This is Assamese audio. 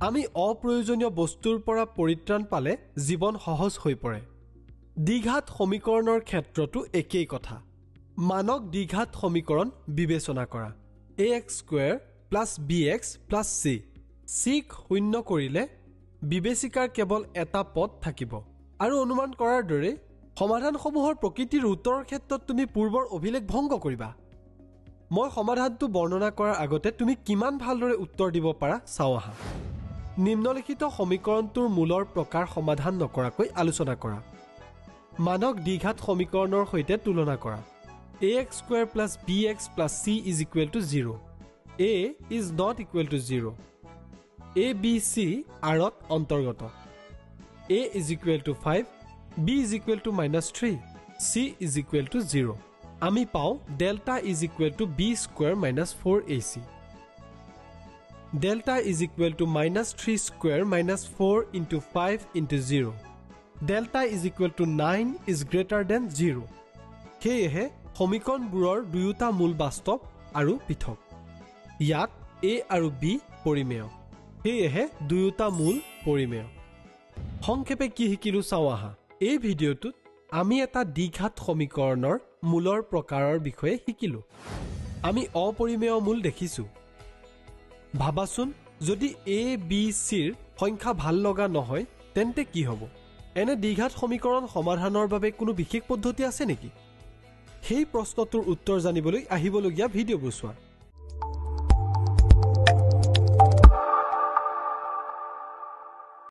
আমি অপ্ৰয়োজনীয় বস্তুৰ পৰা পৰিত্ৰাণ পালে জীৱন সহজ হৈ পৰে দ্বিঘাত সমীকৰণৰ ক্ষেত্ৰতো একেই কথা মানক দ্বিঘাত সমীকৰণ বিবেচনা কৰা ax² + bx + c c শূন্য কৰিলে বিবেচিকাৰ কেৱল এটা পদ থাকিব আৰু অনুমান কৰাৰ দৰে সমাধানসমূহৰ প্ৰকৃতিৰ উত্তৰৰ ক্ষেত্ৰত তুমি পূৰ্বৰ অভিলেখ ভংগ কৰিবা মই সমাধানটো বৰ্ণনা কৰাৰ আগতে তুমি কিমান ভালদৰে উত্তৰ দিব পাৰা চাও আহা নিম্নলিখিত সমীকৰণটোৰ মূলৰ প্ৰকাৰ সমাধান নকৰাকৈ আলোচনা কৰা মানক দ্বিঘাত সমীকৰণৰ সৈতে তুলনা কৰা ax² + bx + c = 0 a is not equal to 0 a b c আৰত অন্তৰ্গত a is equal to 5 b is equal to -3 c is equal to 0 আমি পাও delta is equal to b² - 4ac delta is equal to -3² - 4 into 5 into 0 delta is equal to 9 is greater than 0 সেয়েহে সমীকৰণবোৰৰ দুয়োটা মূল বাস্তৱ আৰু পৃথক ইয়াত a আৰু b পৰিমেয় সেয়েহে দুয়োটা মূল পৰিমেয় সংক্ষেপে কি শিকিলো চাও আহা এই ভিডিঅ'টোত আমি এটা দ্বিঘাত সমীকৰণৰ মূলৰ প্ৰকাৰৰ বিষয়ে শিকিলো আমি অপৰিমেয় মূল দেখিছো ভাবাচোন যদি a b c ৰ সংখ্যা ভাল লগা নহয় তেন্তে কি হ'ব এনে দ্বিঘাত সমীকৰণ সমাধানৰ বাবে কোনো বিশেষ পদ্ধতি আছে নেকি সেই প্ৰশ্নটোৰ উত্তৰ জানিবলৈ আহিবলগীয়া ভিডিঅ'বোৰ চোৱা